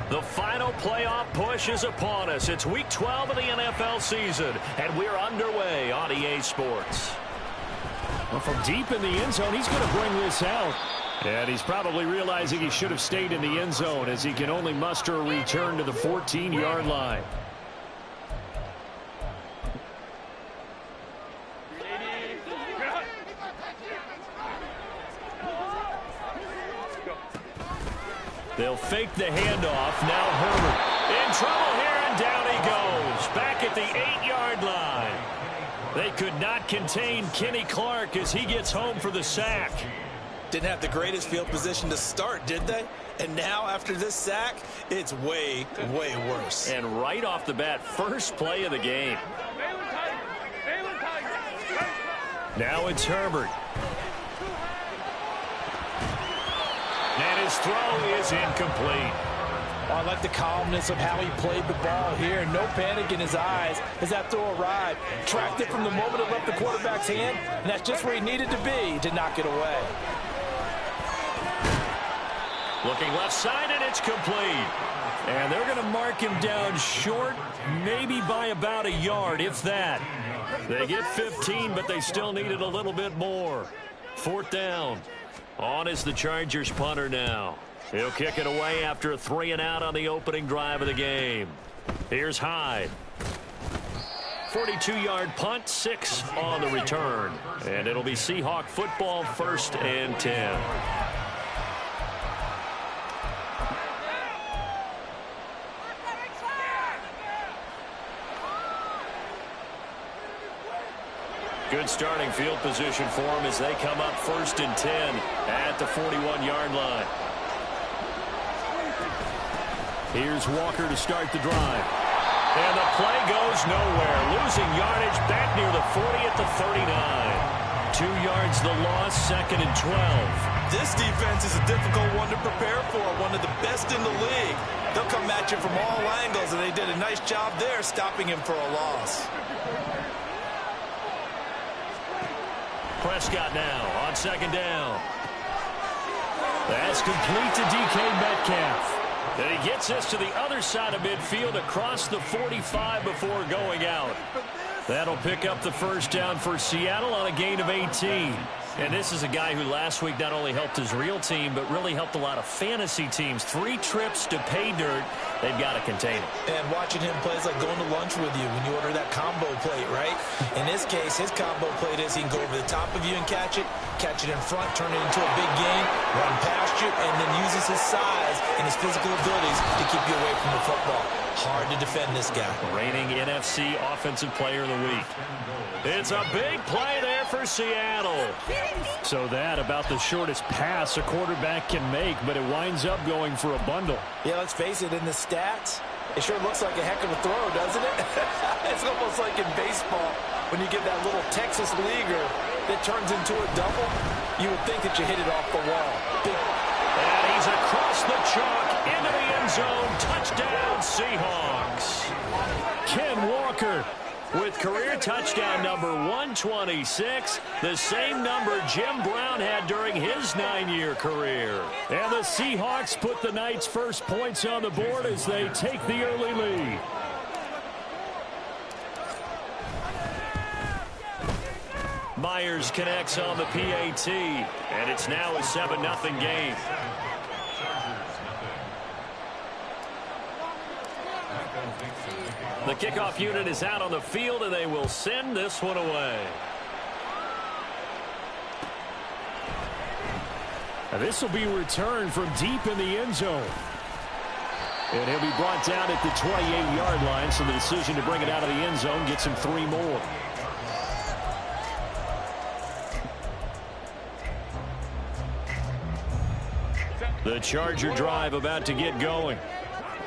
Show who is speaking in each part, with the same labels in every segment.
Speaker 1: The final playoff push is upon us. It's Week 12 of the NFL season, and we're underway on EA Sports.
Speaker 2: Well, from deep in the end zone, he's going to bring this out. And he's probably realizing he should have stayed in the end zone as he can only muster a return to the 14-yard line. They'll fake the handoff. Now Herbert in trouble here, and down he goes. Back at the 8-yard line. They could not contain Kenny Clark as he gets home for the sack.
Speaker 3: Didn't have the greatest field position to start, did they? And now after this sack, it's way, way worse.
Speaker 1: And right off the bat, first play of the game. Now it's Herbert. And his throw is incomplete.
Speaker 4: I like the calmness of how he played the ball here. No panic in his eyes as that throw arrived. Tracked it from the moment it left the quarterback's hand, and that's just where he needed to be to knock it away.
Speaker 1: Looking left side, and it's complete. And they're going to mark him down short, maybe by about a yard, if that. They get 15, but they still needed a little bit more. 4th down. On is the Chargers punter now. He'll kick it away after a 3-and-out on the opening drive of the game. Here's Hyde. 42-yard punt, 6 on the return. And it'll be Seahawk football, 1st and 10. Good starting field position for them as they come up 1st and 10 at the 41-yard line. Here's Walker to start the drive. And the play goes nowhere. Losing yardage back near the 40 at the 39. 2 yards the loss, 2nd and 12.
Speaker 3: This defense is a difficult one to prepare for, one of the best in the league. They'll come at you from all angles, and they did a nice job there stopping him for a loss.
Speaker 1: Prescott now on 2nd down. That's complete to DK Metcalf. And he gets us to the other side of midfield across the 45 before going out. That'll pick up the 1st down for Seattle on a gain of 18. And this is a guy who last week not only helped his real team, but really helped a lot of fantasy teams. 3 trips to pay dirt. They've got to contain it.
Speaker 4: And watching him play is like going to lunch with you when you order that combo plate, right? In this case, his combo plate is he can go over the top of you and catch it in front, turn it into a big gain, run past you, and then uses his size and his physical abilities to keep you away from the football. Hard to defend this guy.
Speaker 1: Reigning NFC Offensive Player of the Week. It's a big play there for Seattle.
Speaker 2: So that about the shortest pass a quarterback can make, but it winds up going for a bundle.
Speaker 4: Yeah, let's face it, in the stats, it sure looks like a heck of a throw, doesn't it? It's almost like in baseball when you get that little Texas leaguer that turns into a double. You would think that you hit it off the wall.
Speaker 1: And he's across the chalk into the end zone. Touchdown, Seahawks.
Speaker 2: Ken Walker
Speaker 1: with career touchdown number 126, the same number Jim Brown had during his 9-year career.
Speaker 2: And the Seahawks put the night's first points on the board as they take the early lead.
Speaker 1: Myers connects on the PAT, and it's now a 7-0 game. The kickoff unit is out on the field, and they will send this one away.
Speaker 2: Now this will be returned from deep in the end zone. And he'll be brought down at the 28-yard line, so the decision to bring it out of the end zone gets him 3 more.
Speaker 1: The Charger drive about to get going.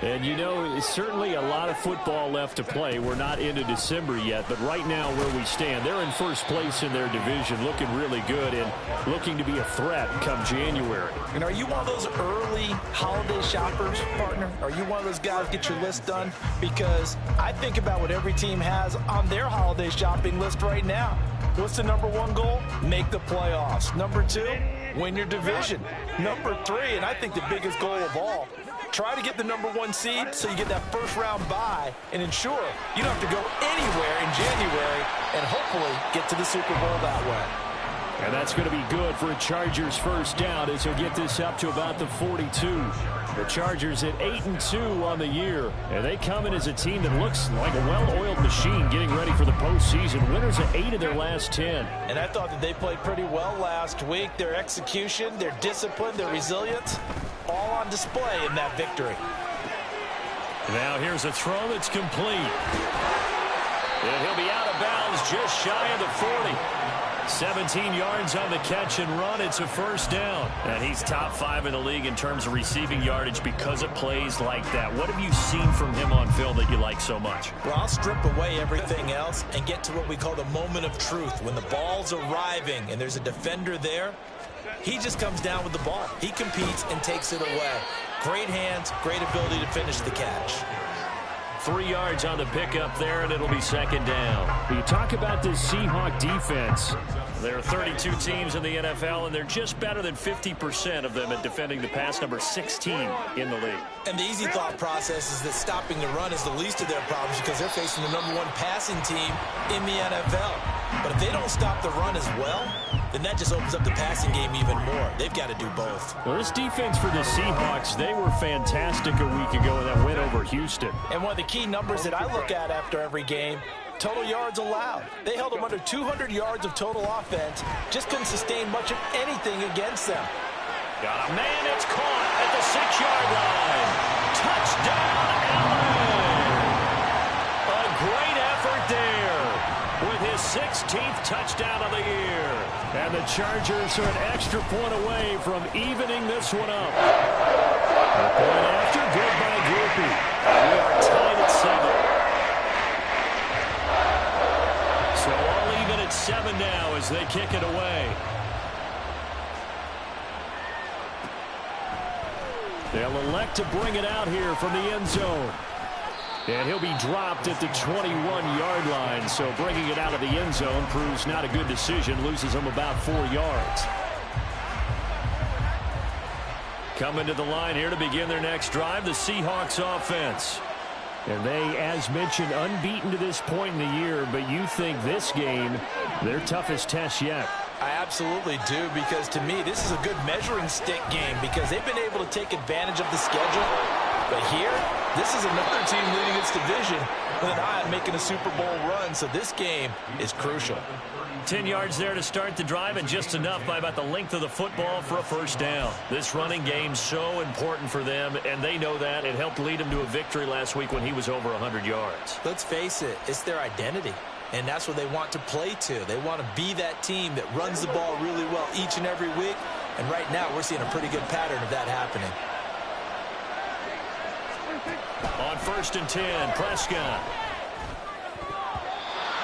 Speaker 2: And, you know, it's certainly a lot of football left to play. We're not into December yet, but right now where we stand, they're in first place in their division, looking really good and looking to be a threat come January.
Speaker 4: And are you one of those early holiday shoppers, partner? Are you one of those guys get your list done? Because I think about what every team has on their holiday shopping list right now. What's the #1 goal? Make the playoffs. #2, win your division. #3, and I think the biggest goal of all, Try to get the #1 seed so you get that first-round bye and ensure you don't have to go anywhere in January and hopefully get to the Super Bowl that way.
Speaker 1: And that's going to be good for a Chargers first down as he'll get this up to about the 42. The Chargers at 8-2 on the year. And they come in as a team that looks like a well-oiled machine getting ready for the postseason. Winners of 8 of their last 10.
Speaker 4: And I thought that they played pretty well last week. Their execution, their discipline, their resilience, all on display in that victory.
Speaker 1: Now here's a throw that's complete. And he'll be out of bounds just shy of the 40. 17 yards on the catch and run. It's a first down. And he's top 5 in the league in terms of receiving yardage because of plays like that. What have you seen from him on film that you like so much?
Speaker 4: Well, I'll strip away everything else and get to what we call the moment of truth. When the ball's arriving and there's a defender there, he just comes down with the ball. He competes and takes it away. Great hands, great ability to finish the catch.
Speaker 1: 3 yards on the pickup there, and it'll be second down. You talk about this Seahawks defense. There are 32 teams in the NFL, and they're just better than 50% of them at defending the pass, number 16 in the league.
Speaker 4: And the easy thought process is that stopping the run is the least of their problems because they're facing the #1 passing team in the NFL. But if they don't stop the run as well, then that just opens up the passing game even more. They've got to do both.
Speaker 1: Well, this defense for the Seahawks, they were fantastic a week ago in that win over Houston.
Speaker 4: And one of the key numbers that I look at after every game, total yards allowed. They held them under 200 yards of total offense. Just couldn't sustain much of anything against them.
Speaker 1: Got a man, it's caught at the 6-yard line. Touchdown, Allen! A great effort there with his 16th touchdown of the year. And the Chargers are an extra point away from evening this one up. The point after, good by Groupie. We are tied at 7. So all even at 7 now as they kick it away. They'll elect to bring it out here from the end zone. And he'll be dropped at the 21-yard line. So bringing it out of the end zone proves not a good decision. Loses him about 4 yards. Coming to the line here to begin their next drive, the Seahawks offense. And they, as mentioned, unbeaten to this point in the year. But you think this game, their toughest test yet?
Speaker 4: I absolutely do, because to me, this is a good measuring stick game because they've been able to take advantage of the schedule. But here, this is another team leading its division with an eye on making a Super Bowl run. So this game is crucial.
Speaker 1: 10 yards there to start the drive, and just enough by about the length of the football for a first down. This running game so important for them, and they know that. It helped lead them to a victory last week when he was over 100 yards.
Speaker 4: Let's face it, it's their identity, and that's what they want to play to. They want to be that team that runs the ball really well each and every week, and right now we're seeing a pretty good pattern of that happening.
Speaker 1: On 1st and 10, Prescott.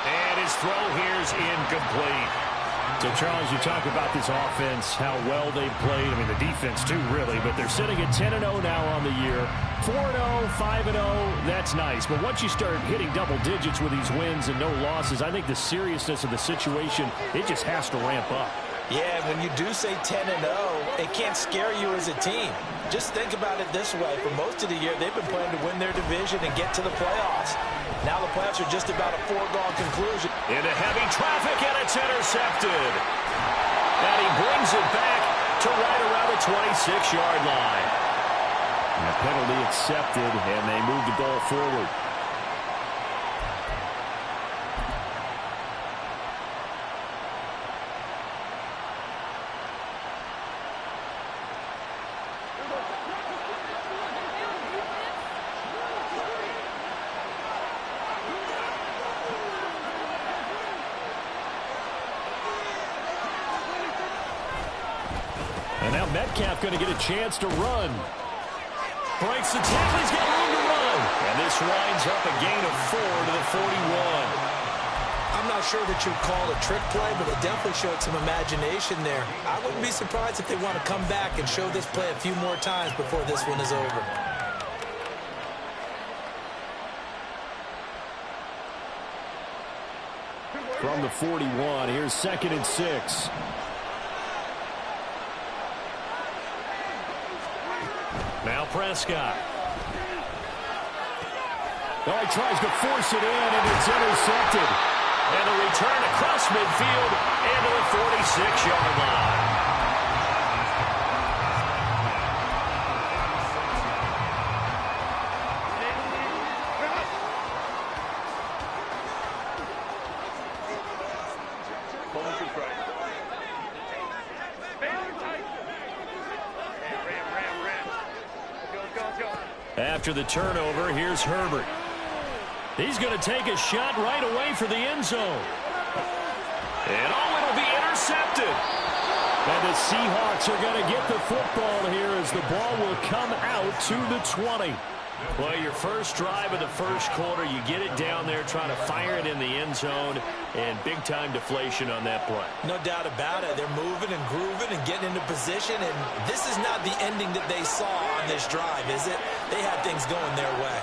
Speaker 1: And his throw here's incomplete. So, Charles, you talk about this offense, how well they've played. I mean, the defense, too, really. But they're sitting at 10-0 now on the year. 4-0, 5-0, that's nice. But once you start hitting double digits with these wins and no losses, I think the seriousness of the situation, it just has to ramp up.
Speaker 4: Yeah, when you do say 10-0, it can't scare you as a team. Just think about it this way. For most of the year, they've been playing to win their division and get to the playoffs. Now the playoffs are just about a foregone conclusion.
Speaker 1: Into heavy traffic, and it's intercepted. And he brings it back to right around the 26-yard line. And the penalty accepted, and they move the ball forward. And now Metcalf going to get a chance to run. Breaks the tackle. He's got room to run. And this winds up a gain of 4 to the 41.
Speaker 4: I'm not sure that you'd call it a trick play, but it definitely showed some imagination there. I wouldn't be surprised if they want to come back and show this play a few more times before this one is over.
Speaker 1: From the 41, here's 2nd and 6. Now Prescott.
Speaker 2: Oh, he tries to force it in, and it's intercepted.
Speaker 1: And the return across midfield into the 46-yard line. After the turnover, here's Herbert. He's going to take a shot right away for the end zone. And it'll be intercepted. And the Seahawks are going to get the football here as the ball will come out to the 20. Well, your first drive of the first quarter, you get it down there, trying to fire it in the end zone, and big-time deflation on that play.
Speaker 4: No doubt about it. They're moving and grooving and getting into position, and this is not the ending that they saw on this drive, is it? They had things going their way.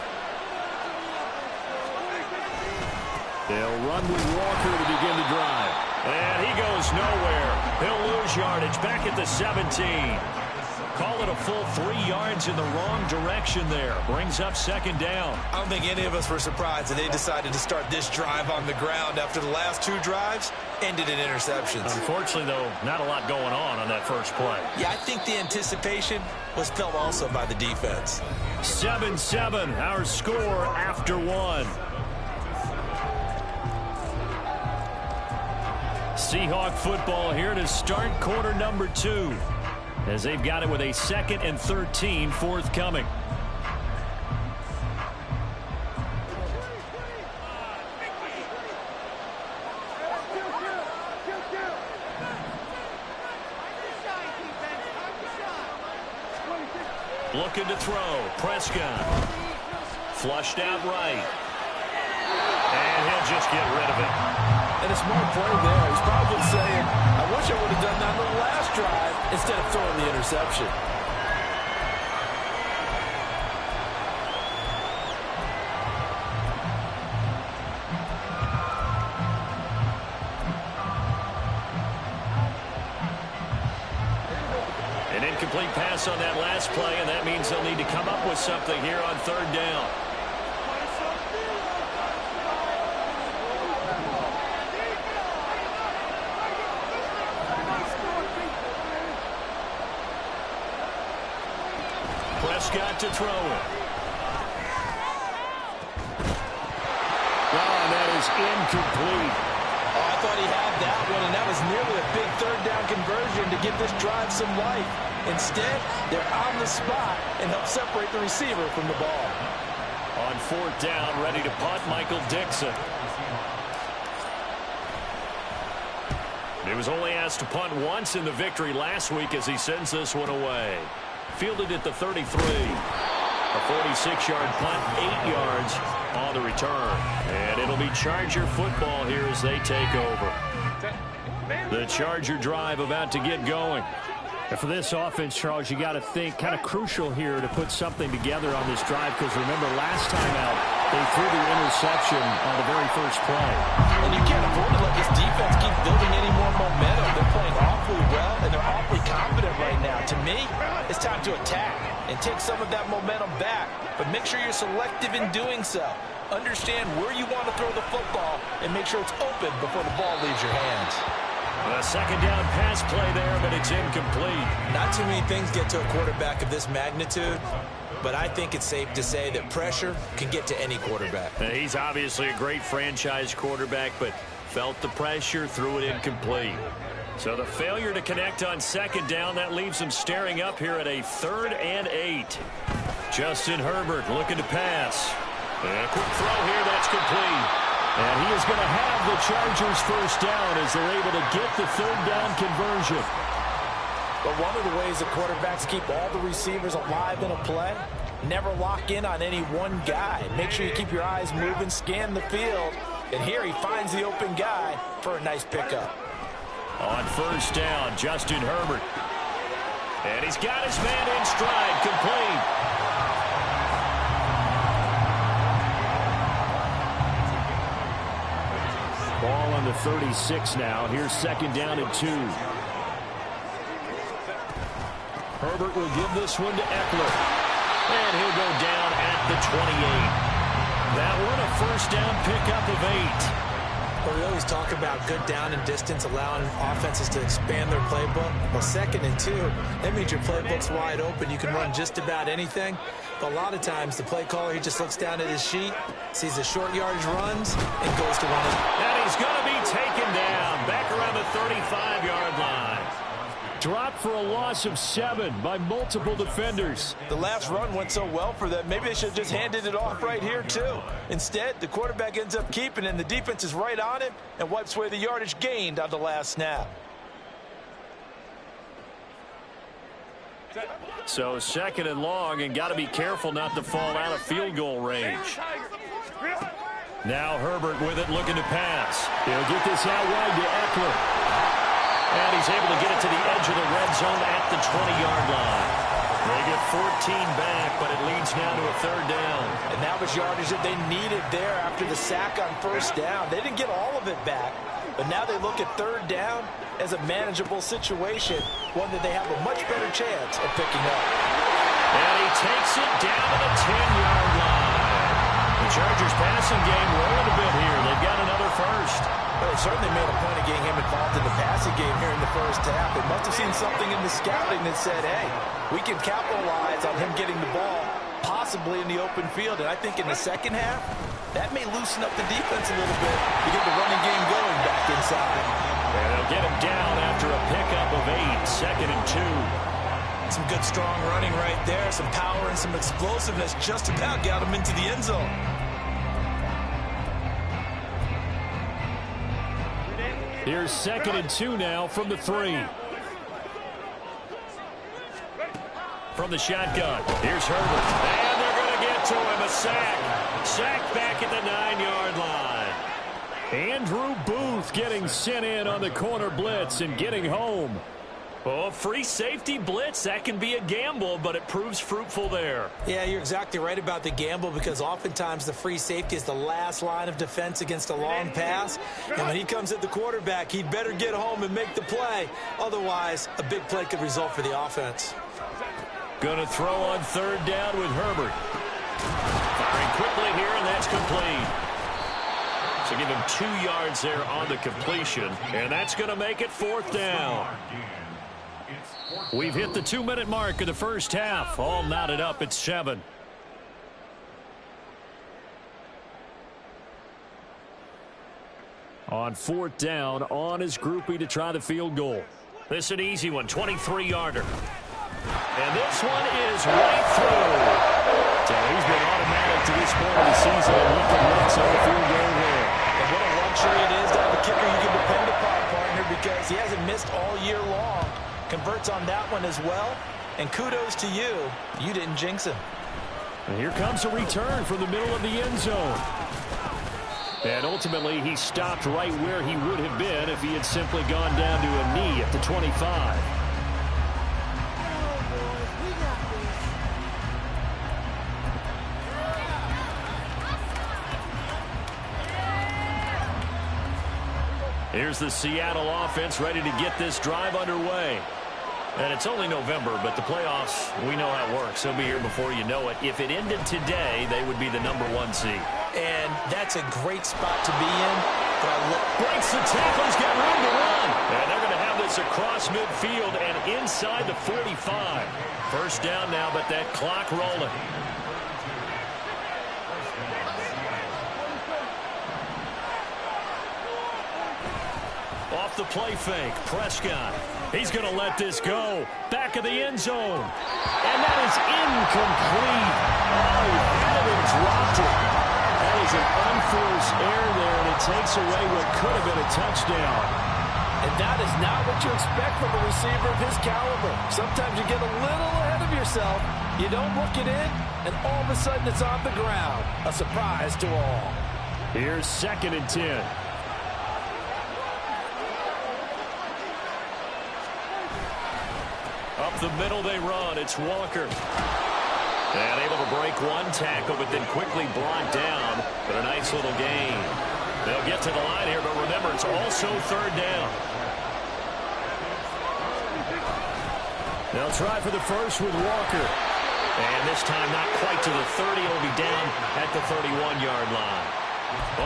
Speaker 1: They'll run with Walker to begin the drive. And he goes nowhere. He'll lose yardage back at the 17. Call it a full 3 yards in the wrong direction there. Brings up second down.
Speaker 4: I don't think any of us were surprised that they decided to start this drive on the ground after the last 2 drives ended in interceptions.
Speaker 1: Unfortunately, though, not a lot going on that first play.
Speaker 4: Yeah, I think the anticipation was felt also by the defense.
Speaker 1: 7-7, our score after 1. Seahawk football here to start quarter number 2. As they've got it with a 2nd and 13 forthcoming. Looking to throw. Prescott. Flushed out right. And he'll just get rid of it.
Speaker 3: And a smart play there. He's probably saying, I wish I would have done that on the last drive instead of throwing the interception.
Speaker 1: An incomplete pass on that last play, and that means they'll need to come up with something here on 3rd down. Prescott to throw it. Oh, and that is incomplete.
Speaker 4: Oh, I thought he had that one, and that was nearly a big 3rd down conversion to give this drive some life. Instead, they're on the spot and help separate the receiver from the ball.
Speaker 1: On 4th down, ready to punt, Michael Dixon. He was only asked to punt once in the victory last week as he sends this one away. Fielded at the 33. A 46-yard punt, 8 yards on the return. And it'll be Charger football here as they take over. The Charger drive about to get going.
Speaker 2: And for this offense, Charles, you got to think kind of crucial here to put something together on this drive, because remember last time out they threw the interception on the very first play.
Speaker 4: And you can't afford to let this defense keep building any more momentum. They're playing awfully well, and they're awfully confident right now. To me, it's time to attack and take some of that momentum back, but make sure you're selective in doing so. Understand where you want to throw the football and make sure it's open before the ball leaves your hands.
Speaker 1: A 2nd down pass play there, but it's incomplete.
Speaker 4: Not too many things get to a quarterback of this magnitude, but I think it's safe to say that pressure can get to any quarterback.
Speaker 1: He's obviously a great franchise quarterback, but felt the pressure, threw it incomplete. So the failure to connect on 2nd down, that leaves him staring up here at a 3rd and 8. Justin Herbert looking to pass. And a quick throw here, that's complete. And he is going to have the Chargers first down as they're able to get the 3rd down conversion.
Speaker 4: But one of the ways that quarterbacks keep all the receivers alive in a play, never lock in on any one guy. Make sure you keep your eyes moving, scan the field. And here he finds the open guy for a nice pickup.
Speaker 1: On 1st down, Justin Herbert. And he's got his man in stride, complete. Ball on the 36 now. Here's 2nd down and 2. Herbert will give this one to Eckler. And he'll go down at the 28. That one a first down pickup of 8.
Speaker 4: Well, we always talk about good down and distance, allowing offenses to expand their playbook. Well, 2nd and 2, that means your playbook's wide open. You can run just about anything. But a lot of times, the play caller, he just looks down at his sheet, sees the short yardage runs, and goes to one of them.
Speaker 1: And he's going to be taken down back around the 35-yard line. Dropped for a loss of 7 by multiple defenders.
Speaker 3: The last run went so well for them, maybe they should have just handed it off right here, too. Instead, the quarterback ends up keeping it, and the defense is right on him and wipes away the yardage gained on the last snap.
Speaker 1: So 2nd and long, and got to be careful not to fall out of field goal range. Now Herbert with it, looking to pass. He'll get this out wide to Eckler. And he's able to get it to the edge of the red zone at the 20-yard line. They get 14 back, but it leads now to a 3rd down.
Speaker 3: And that was yardage that they needed there after the sack on 1st down. They didn't get all of it back, but now they look at 3rd down as a manageable situation, one that they have a much better chance of picking up.
Speaker 1: And he takes it down to the 10-yard line. The Chargers passing game rolling a bit here. They've got another first.
Speaker 3: Well, they certainly made a point of getting him involved in the passing game here in the 1st half. They must have seen something in the scouting that said, hey, we can capitalize on him getting the ball, possibly in the open field. And I think in the 2nd half, that may loosen up the defense a little bit to get the running game going back inside.
Speaker 1: And they'll get him down after a pickup of 8, 2nd and 2.
Speaker 4: Some good, strong running right there. Some power and some explosiveness just about got him into the end zone.
Speaker 1: Here's 2nd and 2 now from the 3. From the shotgun, here's Herbert. And they're going to get to him, a sack. Sack back at the 9-yard line. Andrew Booth getting sent in on the corner blitz and getting home. Oh, free safety blitz, that can be a gamble, but it proves fruitful there.
Speaker 4: Yeah, you're exactly right about the gamble, because oftentimes the free safety is the last line of defense against a long pass. And when he comes at the quarterback, he'd better get home and make the play. Otherwise, a big play could result for the offense.
Speaker 1: Going to throw on 3rd down with Herbert. Firing quickly here, and that's complete. So give him 2 yards there on the completion, and that's going to make it 4th down. We've hit the 2-minute mark of the 1st half. All knotted up at 7. On 4th down, on his groupie to try the field goal. This is an easy one, 23-yarder. And this one is right through. So he's been automatic to this point of the season, and he can mix on the field goal there.
Speaker 3: And what a luxury it is to have a kicker you can depend upon, partner, because he hasn't missed all year long. Converts on that one as well. And kudos to you. You didn't jinx him.
Speaker 1: And here comes a return from the middle of the end zone. And ultimately, he stopped right where he would have been if he had simply gone down to a knee at the 25. Here's the Seattle offense ready to get this drive underway. And it's only November, but the playoffs, we know how it works. They'll be here before you know it. If it ended today, they would be the #1 seed.
Speaker 4: And that's a great spot to be in.
Speaker 1: Breaks the tackle, he's got room to run. And they're going to have this across midfield and inside the 45. 1st down now, but that clock rolling. Off the play fake, Prescott. He's going to let this go. Back of the end zone. And that is incomplete. Oh, he had it and dropped it. That is an unforced error there, and it takes away what could have been a touchdown.
Speaker 3: And that is not what you expect from a receiver of his caliber. Sometimes you get a little ahead of yourself. You don't look it in, and all of a sudden it's on the ground. A surprise to all.
Speaker 1: Here's 2nd and 10. Up the middle they run. It's Walker. And able to break one tackle, but then quickly brought down. But a nice little gain. They'll get to the line here, but remember, it's also 3rd down. They'll try for the first with Walker. And this time not quite to the 30. It'll be down at the 31-yard line.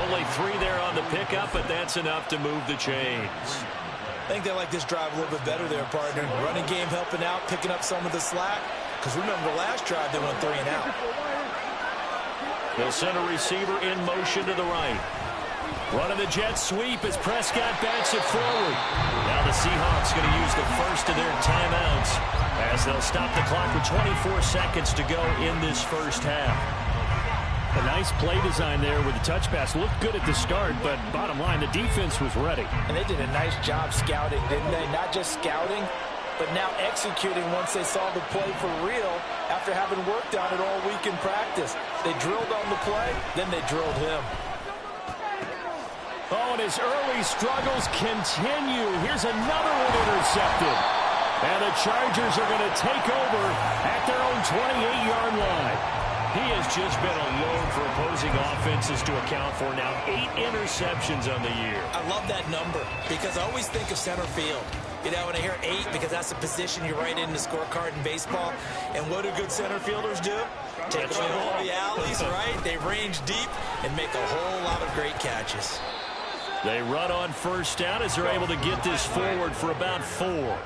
Speaker 1: Only 3 there on the pickup, but that's enough to move the chains.
Speaker 4: I think they like this drive a little bit better there, partner. Running game helping out, picking up some of the slack. Because remember, the last drive, they went 3 and out.
Speaker 1: They'll send a receiver in motion to the right. Running the jet sweep as Prescott bats it forward. Now the Seahawks going to use the first of their timeouts as they'll stop the clock with 24 seconds to go in this first half.
Speaker 2: A nice play design there with the touch pass. Looked good at the start, but bottom line, the defense was ready.
Speaker 3: And they did a nice job scouting, didn't they? Not just scouting, but now executing once they saw the play for real after having worked on it all week in practice. They drilled on the play, then they drilled him.
Speaker 2: Oh, and his early struggles continue. Here's another one intercepted. And the Chargers are going to take over at their own 28-yard line.
Speaker 1: He has just been a load for opposing offenses to account for now. 8 interceptions on the year.
Speaker 4: I love that number because I always think of center field. You know, when I hear 8, because that's the position you write in the scorecard in baseball. And what do good center fielders do? Take away all the alleys, right? They range deep and make a whole lot of great catches.
Speaker 1: They run on first down as they're able to get this forward for about 4.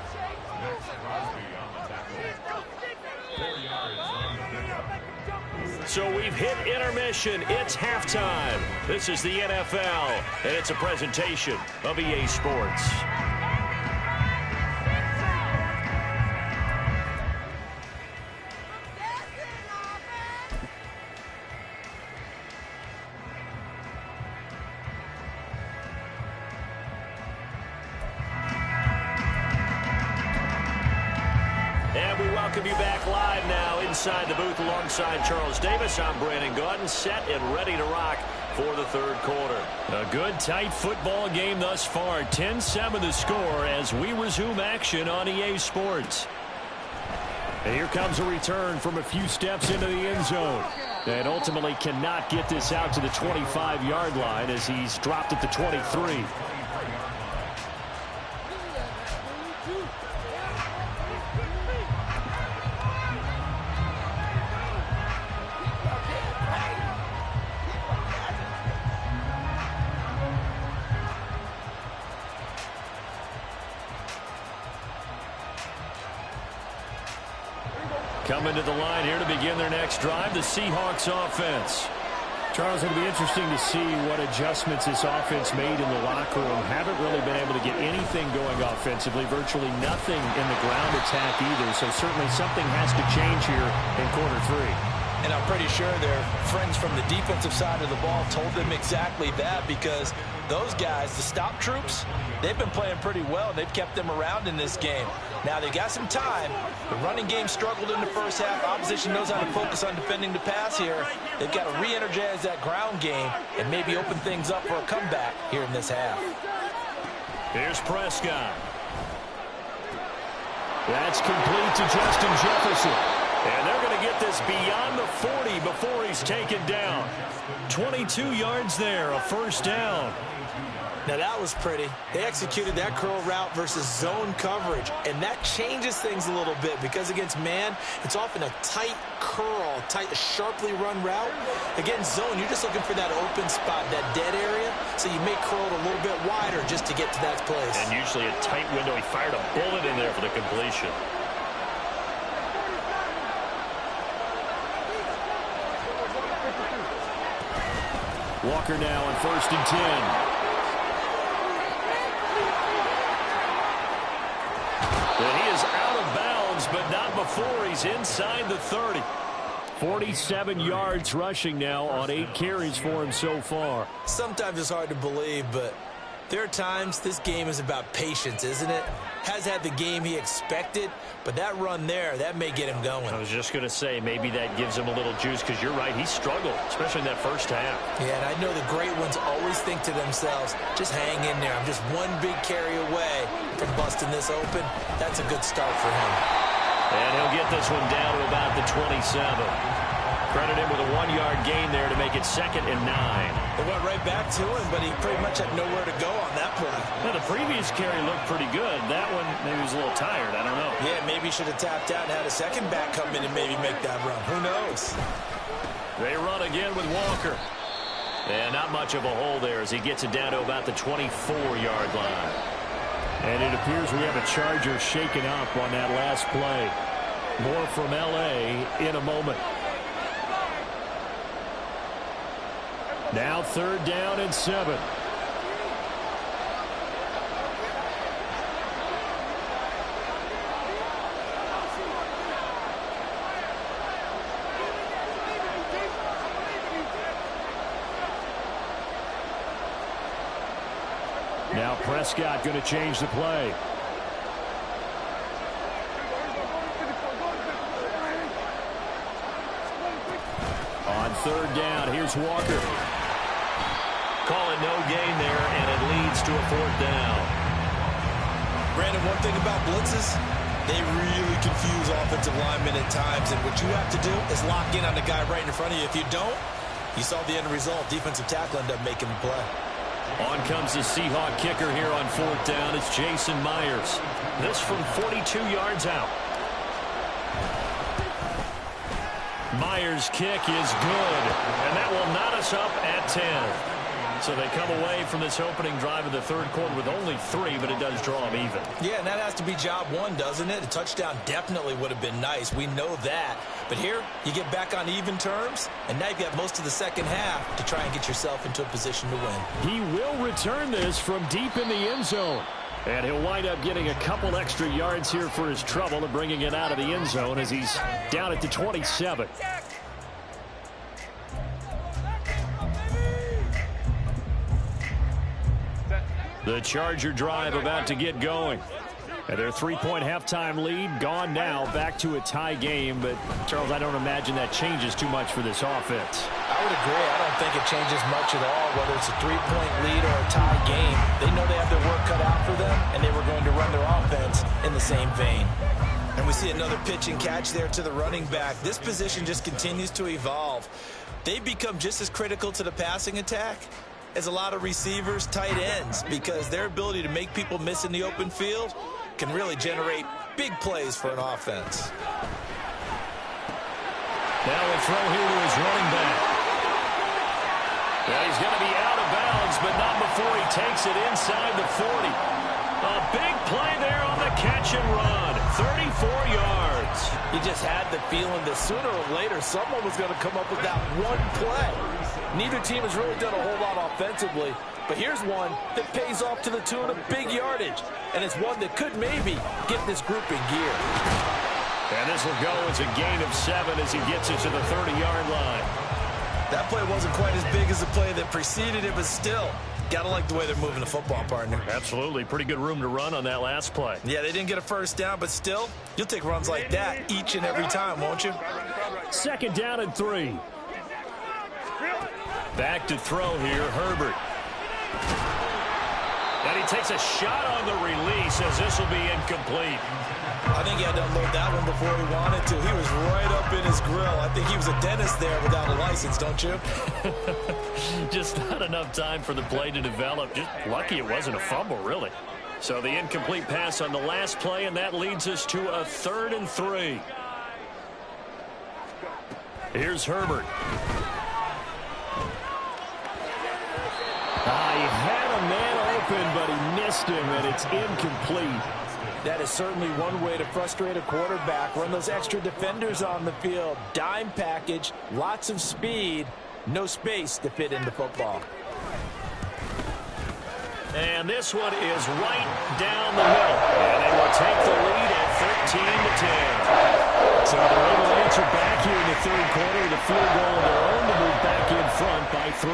Speaker 1: So we've hit intermission. It's halftime. This is the NFL, and it's a presentation of EA Sports. Welcome you back live now inside the booth alongside Charles Davis. I'm Brandon Gaudin, set and ready to rock for the third quarter.
Speaker 2: A good, tight football game thus far. 10-7 the score as we resume action on EA Sports. And here comes a return from a few steps into the end zone. And ultimately cannot get this out to the 25-yard line as he's dropped at the 23.
Speaker 1: Coming to the line here to begin their next drive, the Seahawks offense.
Speaker 2: Charles, it'll be interesting to see what adjustments this offense made in the locker room. Haven't really been able to get anything going offensively, virtually nothing in the ground attack either. So certainly something has to change here in quarter 3.
Speaker 3: And I'm pretty sure their friends from the defensive side of the ball told them exactly that, because those guys, the stop troops, they've been playing pretty well. They've kept them around in this game. Now, they got some time. The running game struggled in the first half. Opposition knows how to focus on defending the pass here. They've got to re-energize that ground game and maybe open things up for a comeback here in this half.
Speaker 1: Here's Prescott.
Speaker 2: That's complete to Justin Jefferson.
Speaker 1: And they're going to get this beyond the 40 before he's taken down. 22 yards there, a first down.
Speaker 4: Now that was pretty. They executed that curl route versus zone coverage, and that changes things a little bit because against man, it's often a tight curl, tight, sharply run route. Against zone, you're just looking for that open spot, that dead area, so you may curl it a little bit wider just to get to that place.
Speaker 1: And usually a tight window. He fired a bullet in there for the completion.
Speaker 2: Walker now on 1st and 10.
Speaker 1: And he is out of bounds, but not before he's inside the 30.
Speaker 2: 47 yards rushing now on 8 carries for him so far.
Speaker 4: Sometimes it's hard to believe, but there are times this game is about patience, isn't it? Has had the game he expected, but that run there, that may get him going.
Speaker 1: I was just going to say, maybe that gives him a little juice, because you're right, he struggled, especially in that first half.
Speaker 4: Yeah, and I know the great ones always think to themselves, just hang in there. I'm just one big carry away from busting this open. That's a good start for him.
Speaker 1: And he'll get this one down to about the 27. Credit him with a 1-yard gain there to make it 2nd and 9.
Speaker 4: They went right back to him, but he pretty much had nowhere to go on that play.
Speaker 1: Yeah, the previous carry looked pretty good. That one, maybe he was a little tired. I don't know.
Speaker 4: Yeah, maybe he should have tapped out and had a second back come in and maybe make that run. Who knows?
Speaker 1: They run again with Walker. And not much of a hole there as he gets it down to about the 24-yard line. And it appears we have a Charger shaken up on that last play. More from L.A. in a moment. Now 3rd down and 7. Now Prescott going to change the play. On 3rd down, here's Walker. Call it no gain there, and it leads to a 4th down.
Speaker 4: Brandon, one thing about blitzes, they really confuse offensive linemen at times, and what you have to do is lock in on the guy right in front of you. If you don't, you saw the end result. Defensive tackle ended up making the play.
Speaker 1: On comes the Seahawk kicker here on 4th down. It's Jason Myers. This from 42 yards out. Myers' kick is good, and that will knot us up at 10. So they come away from this opening drive of the 3rd quarter with only 3, but it does draw them even.
Speaker 4: Yeah, and that has to be job 1, doesn't it? A touchdown definitely would have been nice. We know that. But here, you get back on even terms, and now you've got most of the second half to try and get yourself into a position to win.
Speaker 1: He will return this from deep in the end zone. And he'll wind up getting a couple extra yards here for his trouble and bringing it out of the end zone as he's down at the 27. The Charger drive about to get going. And their 3-point halftime lead gone now, back to a tie game. But, Charles, I don't imagine that changes too much for this offense.
Speaker 4: I would agree. I don't think it changes much at all, whether it's a 3-point lead or a tie game. They know they have their work cut out for them, and they were going to run their offense in the same vein. And we see another pitch and catch there to the running back. This position just continues to evolve. They've become just as critical to the passing attack as a lot of receivers, tight ends, because their ability to make people miss in the open field can really generate big plays for an offense.
Speaker 1: Now a throw here to his running back. Well, he's going to be out of bounds, but not before he takes it inside the 40. A big play there on the catch and run. 34 yards.
Speaker 3: He just had the feeling that sooner or later someone was going to come up with that one play. Neither team has really done a whole lot offensively, but here's one that pays off to the tune of big yardage, and it's one that could maybe get this group in gear.
Speaker 1: And this will go as a gain of 7 as he gets it to the 30-yard line.
Speaker 4: That play wasn't quite as big as the play that preceded it, but still, gotta like the way they're moving the football, partner.
Speaker 1: Absolutely. Pretty good room to run on that last play.
Speaker 4: Yeah, they didn't get a first down, but still, you'll take runs like that each and every time, won't you?
Speaker 1: 2nd down and 3. Back to throw here, Herbert. And he takes a shot on the release as this will be incomplete.
Speaker 4: I think he had to unload that one before he wanted to. He was right up in his grill. I think he was a dentist there without a license, don't you?
Speaker 1: Just not enough time for the play to develop. Just lucky it wasn't a fumble, really. So the incomplete pass on the last play, and that leads us to a 3rd and 3. Here's Herbert. He had a man open, but he missed him, and it's incomplete.
Speaker 3: That is certainly one way to frustrate a quarterback. Run those extra defenders on the field. Dime package, lots of speed, no space to fit into football.
Speaker 1: And this one is right down the middle. And they will take the lead at 13-10. So they're able to answer back here in the 3rd quarter with a field goal of their own to move back in front by 3.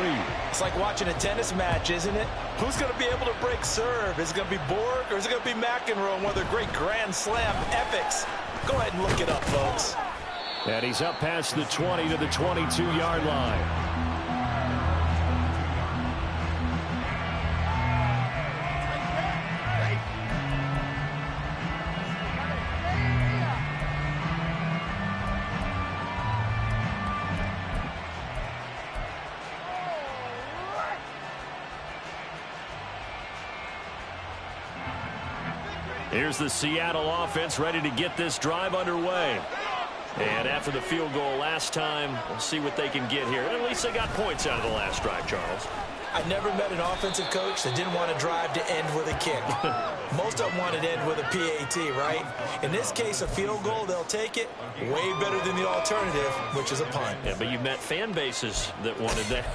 Speaker 3: It's like watching a tennis match, isn't it? Who's going to be able to break serve? Is it going to be Borg or is it going to be McEnroe in one of their great Grand Slam epics? Go ahead and look it up, folks.
Speaker 1: And he's up past the 20 to the 22-yard line. Here's the Seattle offense ready to get this drive underway. And after the field goal last time, we'll see what they can get here. At least they got points out of the last drive, Charles.
Speaker 4: I never met an offensive coach that didn't want to drive to end with a kick. Most of them wanted to end with a PAT, right? In this case, a field goal, they'll take it. Way better than the alternative, which is a punt.
Speaker 1: Yeah, but you've met fan bases that wanted that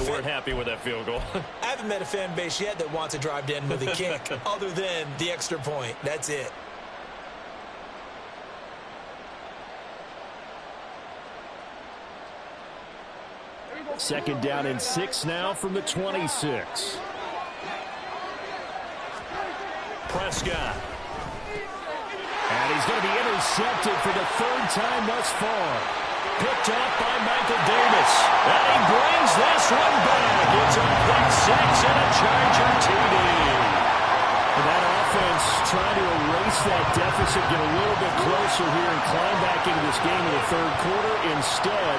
Speaker 1: weren't happy with that field goal.
Speaker 4: I haven't met a fan base yet that wants to drive to end with a kick, other than the extra point. That's it.
Speaker 2: Second down and 6 now from the 26.
Speaker 1: Prescott.
Speaker 2: And he's going to be intercepted for the third time thus far.
Speaker 1: Picked off by Michael Davis. And he brings this one back. It's a pick six and a Charger TD.
Speaker 2: And that offense trying to erase that deficit, get a little bit closer here and climb back into this game in the third quarter. Instead,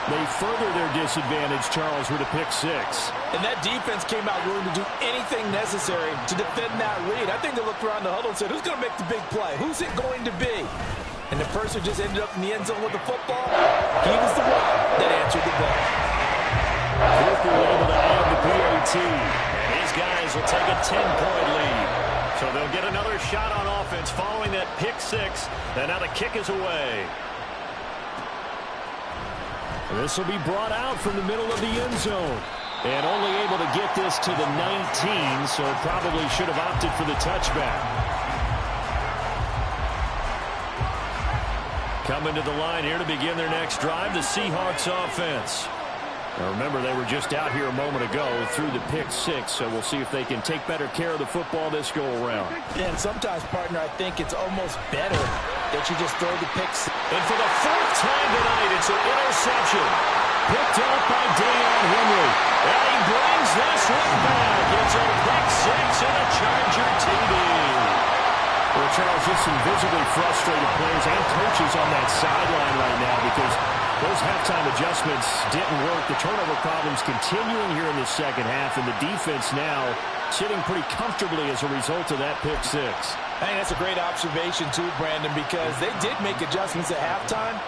Speaker 2: they further their disadvantage, Charles, with a pick six.
Speaker 3: And that defense came out willing to do anything necessary to defend that lead. I think they looked around the huddle and said, who's going to make the big play? Who's it going to be? And the person who just ended up in the end zone with the football, he was the one that answered the bell.
Speaker 2: Quickly able to add the PAT.
Speaker 1: And these guys will take a 10-point lead. So they'll get another shot on offense following that pick six. And now the kick is away.
Speaker 2: This will be brought out from the middle of the end zone. And only able to get this to the 19, so probably should have opted for the touchback.
Speaker 1: Coming to the line here to begin their next drive, the Seahawks offense.
Speaker 2: Now remember, they were just out here a moment ago through the pick six, so we'll see if they can take better care of the football this go-around.
Speaker 3: Yeah, and sometimes, partner, I think it's almost better that you just throw the picks.
Speaker 1: And for the fourth time tonight, it's an interception. Picked up by Deion Henry. And he brings this one back. It's a pick six and a Charger TD.
Speaker 2: Well, Charles, just some visibly frustrated players and coaches on that sideline right now because those halftime adjustments didn't work. The turnover problems continuing here in the second half, and the defense now sitting pretty comfortably as a result of that pick six.
Speaker 3: I think that's a great observation, too, Brandon, because they did make adjustments at halftime.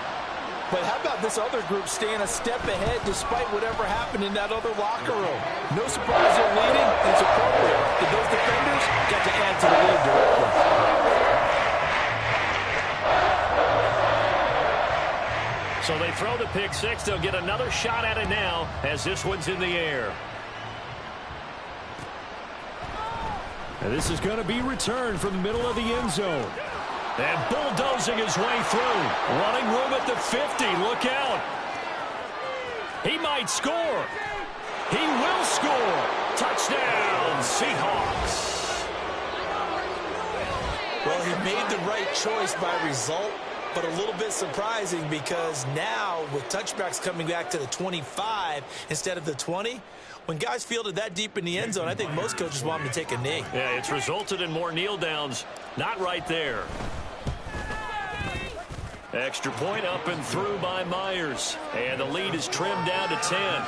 Speaker 3: But how about this other group staying a step ahead despite whatever happened in that other locker room? No surprise they're leading, and it's appropriate that those defenders got to add to the lead directly.
Speaker 1: So they throw the pick six. They'll get another shot at it now as this one's in the air.
Speaker 2: And this is going to be returned from the middle of the end zone.
Speaker 1: And bulldozing his way through. Running room at the 50. Look out. He might score. He will score. Touchdown, Seahawks.
Speaker 4: Well, he made the right choice by result, but a little bit surprising because now with touchbacks coming back to the 25 instead of the 20, when guys fielded that deep in the end zone, I think most coaches want them to take a knee.
Speaker 1: Yeah, it's resulted in more kneel downs. Not right there. Extra point up and through by Myers. And the lead is trimmed down to 10.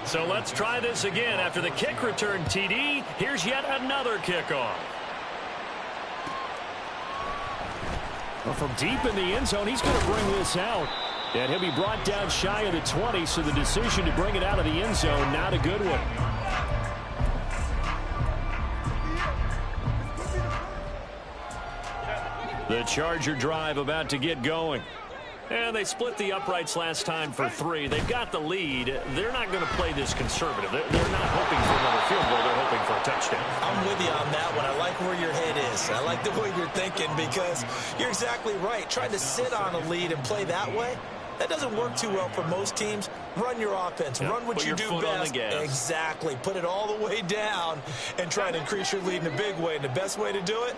Speaker 1: So let's try this again. After the kick return TD, here's yet another kickoff.
Speaker 2: Well, from deep in the end zone, he's going to bring this out. And he'll be brought down shy of the 20, so the decision to bring it out of the end zone, not a good one.
Speaker 1: The Charger drive about to get going. And they split the uprights last time for 3. They've got the lead. They're not going to play this conservative. They're not hoping for another field goal. They're hoping for a touchdown.
Speaker 4: I'm with you on that one. I like where your head is. I like the way you're thinking because you're exactly right. Trying to sit on a lead and play that way, that doesn't work too well for most teams. Run your offense. Run what you do best. Exactly. Put it all the way down and try to increase your lead in a big way. And the best way to do it,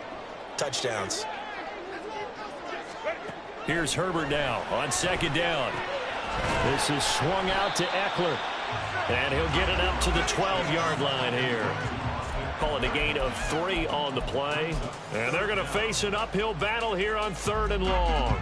Speaker 4: touchdowns.
Speaker 1: Here's Herbert now on second down.
Speaker 2: This is swung out to Eckler.
Speaker 1: And he'll get it up to the 12-yard line here. Call it a gain of 3 on the play. And they're going to face an uphill battle here on 3rd and long.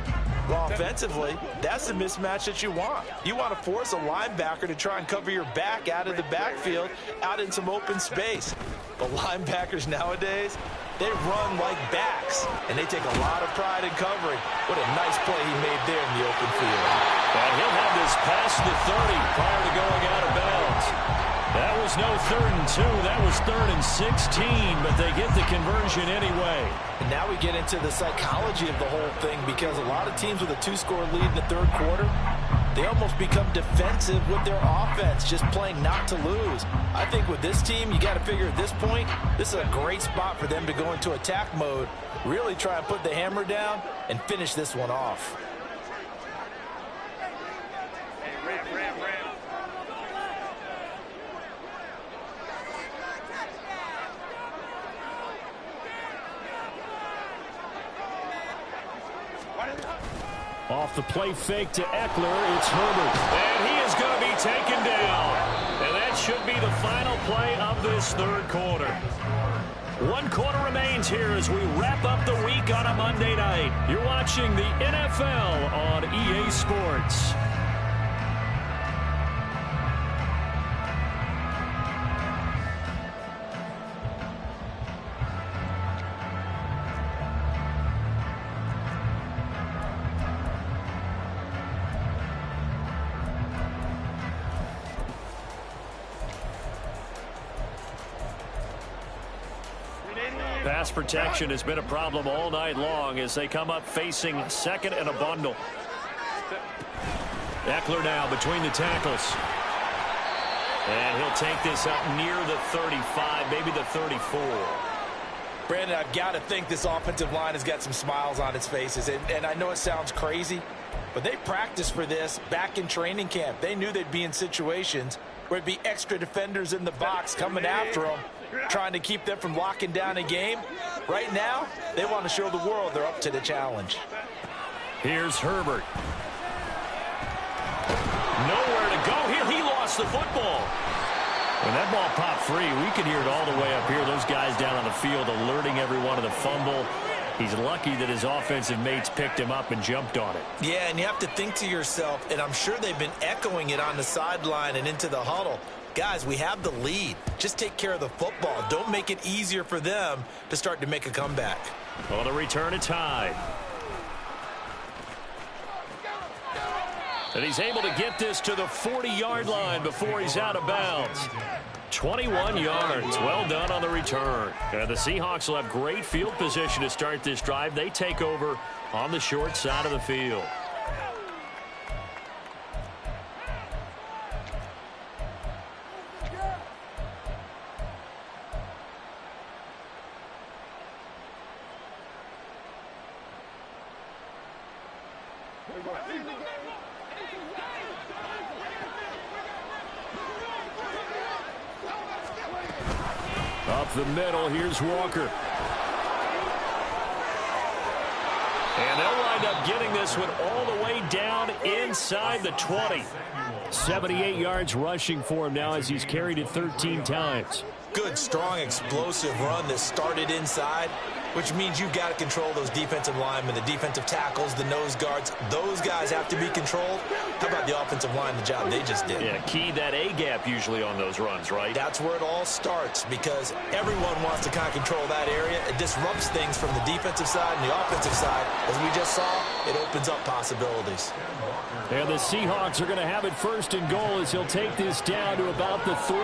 Speaker 3: Well, offensively, that's the mismatch that you want. You want to force a linebacker to try and cover your back out of the backfield, out in some open space. But linebackers nowadays, they run like backs, and they take a lot of pride in covering. What a nice play he made there in the open field.
Speaker 1: And he'll have this past the 30 prior to going out of bounds. That was no 3rd and 2. That was 3rd and 16, but they get the conversion anyway.
Speaker 3: And now we get into the psychology of the whole thing, because a lot of teams with a 2-score lead in the third quarter, they almost become defensive with their offense, just playing not to lose. I think with this team, you got to figure at this point, this is a great spot for them to go into attack mode, really try and put the hammer down and finish this one off.
Speaker 1: Off the play fake to Eckler, it's Herbert. And he is going to be taken down. And that should be the final play of this third quarter. 1 quarter remains here as we wrap up the week on a Monday night. You're watching the NFL on EA Sports. Pass protection has been a problem all night long as they come up facing 2nd and a bundle. Eckler now between the tackles. And he'll take this up near the 35, maybe the 34.
Speaker 3: Brandon, I've got to think this offensive line has got some smiles on its faces. And I know it sounds crazy, but they practiced for this back in training camp. They knew they'd be in situations where there'd be extra defenders in the box coming after them, trying to keep them from locking down a game. Right now, they want to show the world they're up to the challenge.
Speaker 1: Here's Herbert. Nowhere to go here. He lost the football. When that ball popped free, we could hear it all the way up here. Those guys down on the field alerting everyone of the fumble. He's lucky that his offensive mates picked him up and jumped on it.
Speaker 3: Yeah, and you have to think to yourself, and I'm sure they've been echoing it on the sideline and into the huddle. Guys, we have the lead. Just take care of the football. Don't make it easier for them to start to make a comeback.
Speaker 1: On the return, it's tied. And he's able to get this to the 40-yard line before he's out of bounds. 21 yards. Well done on the return. And the Seahawks will have great field position to start this drive. They take over on the short side of the field. Up the middle, here's Walker. And they'll wind up getting this one all the way down inside the 20. 78 yards rushing for him now as he's carried it 13 times.
Speaker 3: Good, strong, explosive run that started inside, which means you've got to control those defensive linemen, the defensive tackles, the nose guards. Those guys have to be controlled. How about the offensive line, the job they just did?
Speaker 1: Yeah, key that A-gap usually on those runs, right?
Speaker 3: That's where it all starts, because everyone wants to kind of control that area. It disrupts things from the defensive side and the offensive side. As we just saw, it opens up possibilities.
Speaker 1: And the Seahawks are going to have it 1st and goal as he'll take this down to about the 3.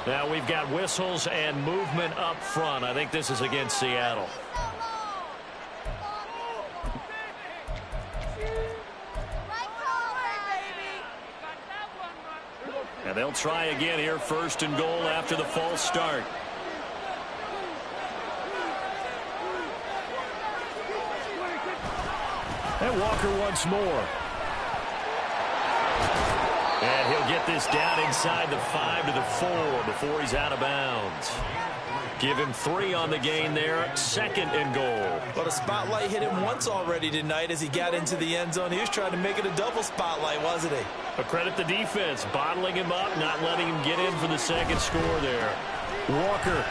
Speaker 1: Now we've got whistles and movement up front. I think this is against Seattle. And they'll try again here, 1st and goal after the false start. And Walker once more. And he'll get this down inside the 5 to the 4 before he's out of bounds. Give him 3 on the gain there. 2nd and goal.
Speaker 3: But a spotlight hit him once already tonight as he got into the end zone. He was trying to make it a double spotlight, wasn't he?
Speaker 1: But credit the defense, bottling him up, not letting him get in for the 2nd score there. Walker.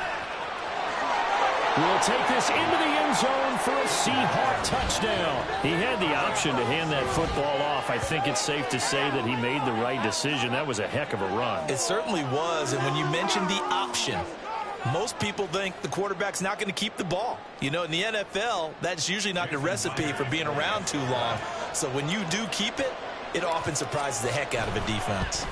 Speaker 1: will take this into the end zone for a Seahawk touchdown. He had the option to hand that football off. I think it's safe to say that he made the right decision. That was a heck of a run.
Speaker 4: It certainly was, and when you mentioned the option, most people think the quarterback's not going to keep the ball. You know, in the NFL, that's usually not the recipe for being around too long. So when you do keep it, it often surprises the heck out of a defense.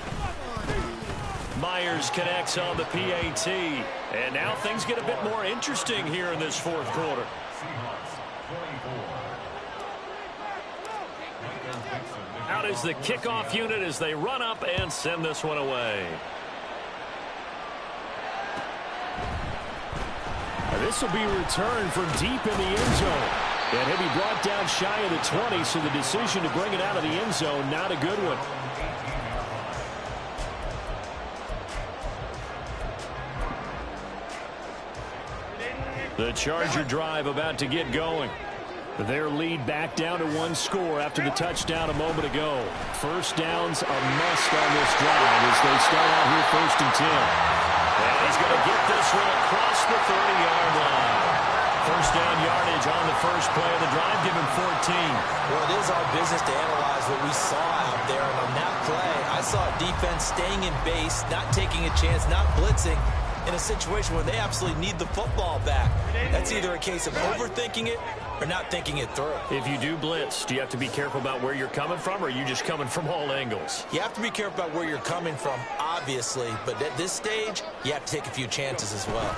Speaker 1: Myers connects on the PAT. And now things get a bit more interesting here in this fourth quarter. Out is the kickoff unit as they run up and send this one away. This will be returned from deep in the end zone. And he'll be brought down shy of the 20, so the decision to bring it out of the end zone, not a good one. The Charger drive about to get going. Their lead back down to one score after the touchdown a moment ago. First down's a must on this drive as they start out here 1st and 10. And he's going to get this one across the 30-yard line. First down yardage on the first play of the drive. Give him 14.
Speaker 4: Well, it is our business to analyze what we saw out there. And on that play, I saw a defense staying in base, not taking a chance, not blitzing, in a situation where they absolutely need the football back. That's either a case of overthinking it or not thinking it through.
Speaker 1: If you do blitz, do you have to be careful about where you're coming from, or are you just coming from all angles?
Speaker 4: You have to be careful about where you're coming from, obviously, but at this stage, you have to take a few chances as well.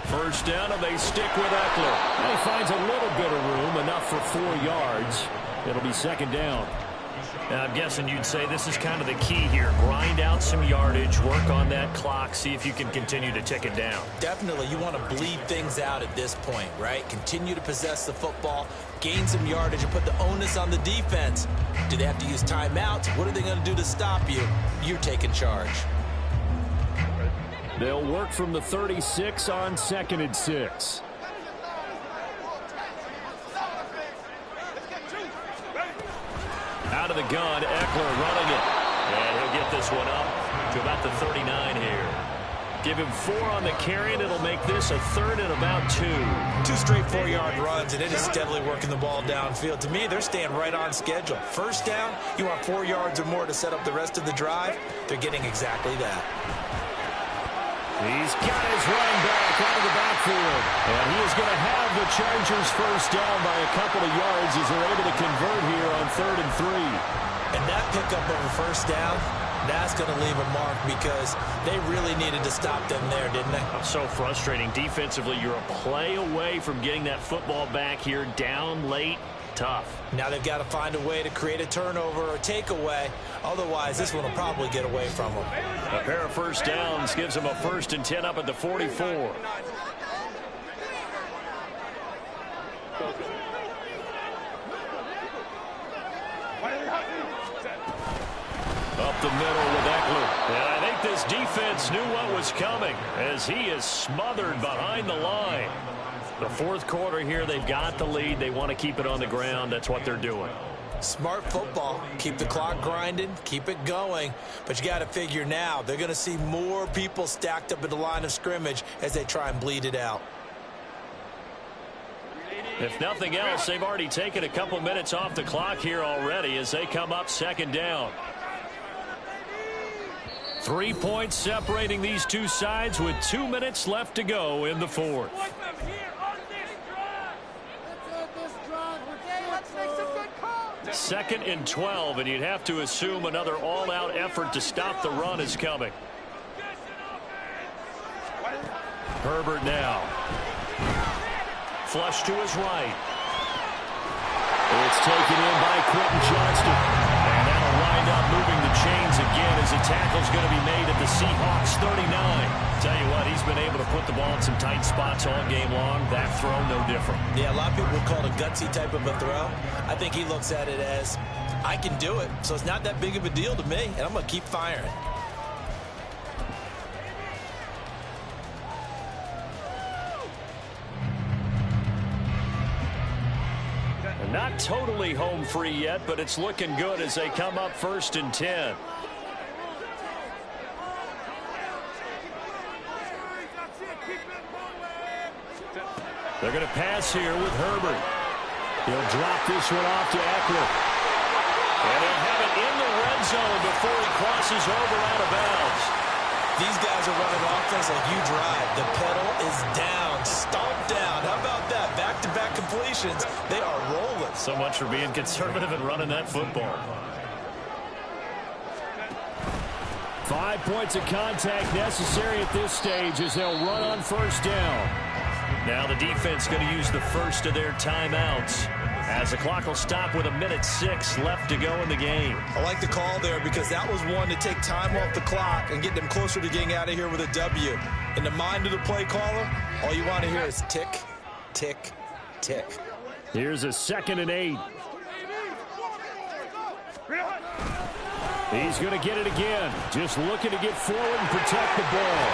Speaker 1: First down, and they stick with Eckler. And he finds a little bit of room, enough for 4 yards. It'll be second down. Now, I'm guessing you'd say this is kind of the key here. Grind out some yardage, work on that clock, see if you can continue to tick it down.
Speaker 4: Definitely. You want to bleed things out at this point, right? Continue to possess the football, gain some yardage, and put the onus on the defense. Do they have to use timeouts? What are they going to do to stop you? You're taking charge.
Speaker 1: They'll work from the 36 on 2nd and 6. Out of the gun, Eckler running it. And he'll get this one up to about the 39 here. Give him 4 on the carry, and it'll make this a 3rd and about 2.
Speaker 4: 2 straight 4-yard runs, and it is steadily working the ball downfield. To me, they're staying right on schedule. First down, you want 4 yards or more to set up the rest of the drive. They're getting exactly that.
Speaker 1: He's got his running back out of the backfield. And he is going to have the Chargers first down by a couple of yards as they're able to convert here on 3rd and 3.
Speaker 4: And that pickup of a first down, that's going to leave a mark because they really needed to stop them there, didn't they?
Speaker 1: So frustrating. Defensively, you're a play away from getting that football back here down late. Tough.
Speaker 4: Now they've got to find a way to create a turnover or takeaway. Otherwise, this one will probably get away from them.
Speaker 1: A pair of first downs gives them a 1st and 10 up at the 44. Up the middle with Eckler. And I think this defense knew what was coming as he is smothered behind the line. The fourth quarter here, they've got the lead. They want to keep it on the ground. That's what they're doing.
Speaker 4: Smart football. Keep the clock grinding. Keep it going. But you got to figure now, they're going to see more people stacked up at the line of scrimmage as they try and bleed it out.
Speaker 1: If nothing else, they've already taken a couple minutes off the clock here already as they come up 2nd down. 3 points separating these two sides with 2 minutes left to go in the 4th. 2nd and 12, and you'd have to assume another all-out effort to stop the run is coming. Herbert now. Flush to his right. It's taken in by Quentin Johnston. And that'll wind up moving the chains again as the tackle's going to be made at the Seahawks 39. Tell you what, he's been able to put the ball in some tight spots all game long. That throw, no different.
Speaker 4: Yeah, a lot of people would call it a gutsy type of a throw. I think he looks at it as, I can do it, so it's not that big of a deal to me, and I'm going to keep firing.
Speaker 1: Not totally home free yet, but it's looking good as they come up 1st and 10. They're going to pass here with Herbert. He'll drop this one off to Eckler. And he'll have it in the red zone before he crosses over out of bounds.
Speaker 4: These guys are running offense like you drive. The pedal is down, stomped down. How about that? Back-to-back completions. They are rolling.
Speaker 1: So much for being conservative and running that football. 5 points of contact necessary at this stage as they'll run on first down. Now the defense going to use the first of their timeouts as the clock will stop with 1:06 left to go in the game.
Speaker 4: I like the call there because that was one to take time off the clock and get them closer to getting out of here with a W. In the mind of the play caller, all you want to hear is tick, tick, tick.
Speaker 1: Here's a 2nd and 8. He's going to get it again. Just looking to get forward and protect the ball.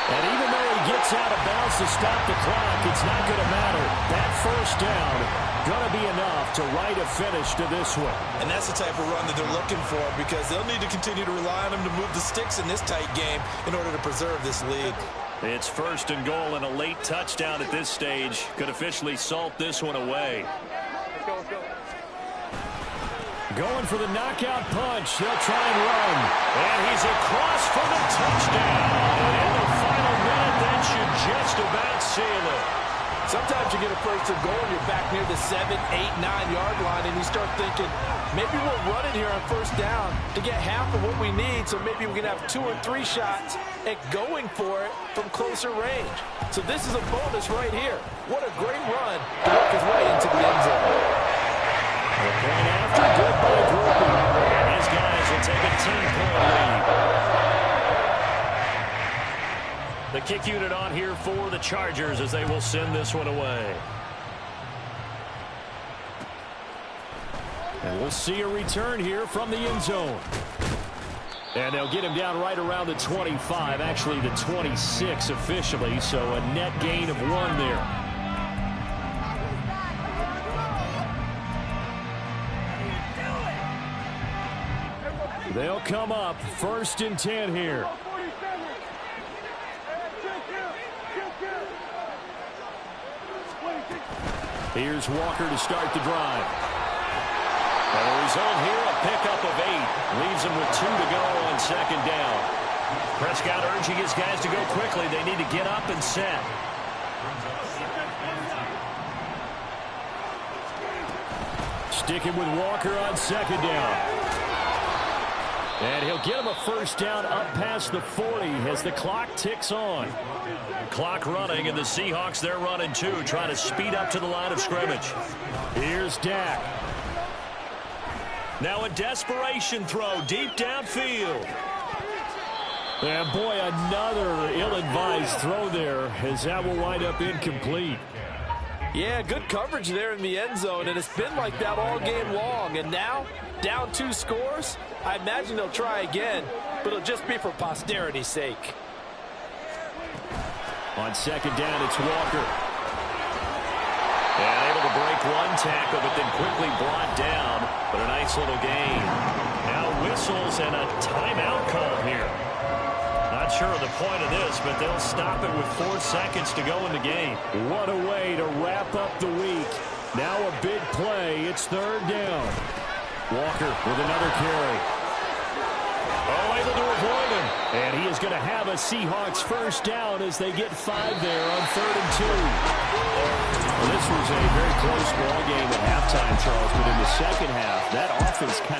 Speaker 1: And even though he gets out of bounds to stop the clock, it's not going to matter. That first down going to be enough to write a finish to this one.
Speaker 4: And that's the type of run that they're looking for because they'll need to continue to rely on him to move the sticks in this tight game in order to preserve this lead.
Speaker 1: It's 1st and goal and a late touchdown at this stage. Could officially salt this one away. Going for the knockout punch. He'll try and run. And he's across for the touchdown. And in the final minute, that should just about seal it.
Speaker 3: Sometimes you get a 1st and goal and you're back near the 7, 8, 9-yard line, and you start thinking, maybe we'll run it here on first down to get half of what we need, so maybe we can have 2 or 3 shots at going for it from closer range. So this is a bonus right here. What a great run to work his way into the end zone.
Speaker 1: The point after, good by grouping. And these guys will take a 10-point lead. The kick unit on here for the Chargers as they will send this one away. And we'll see a return here from the end zone. And they'll get him down right around the 25, actually the 26 officially, so a net gain of 1 there. They'll come up 1st and 10 here. Here's Walker to start the drive. And the result here, a pickup of 8. Leaves him with 2 to go on 2nd down. Prescott urging his guys to go quickly. They need to get up and set. Sticking with Walker on 2nd down. And he'll get him a first down up past the 40 as the clock ticks on. Clock running, and the Seahawks, they're running too, trying to speed up to the line of scrimmage. Here's Dak. Now a desperation throw deep downfield. And boy, another ill-advised throw there as that will wind up incomplete.
Speaker 3: Yeah, good coverage there in the end zone, and it's been like that all game long. And now, down 2 scores, I imagine they'll try again, but it'll just be for posterity's sake.
Speaker 1: On 2nd down, it's Walker. And able to break 1 tackle, but then quickly brought down. But a nice little gain. Now whistles and a timeout call here. Not sure of the point of this, but they'll stop it with 4 seconds to go in the game.
Speaker 2: What a way to wrap up the week. Now a big play. It's 3rd down. Walker with another carry. Oh, able to avoid him. And he is going to have a Seahawks first down as they get 5 there on 3rd and 2. Well, this was a very close ball game at halftime, Charles, but in the second half, that offense kind of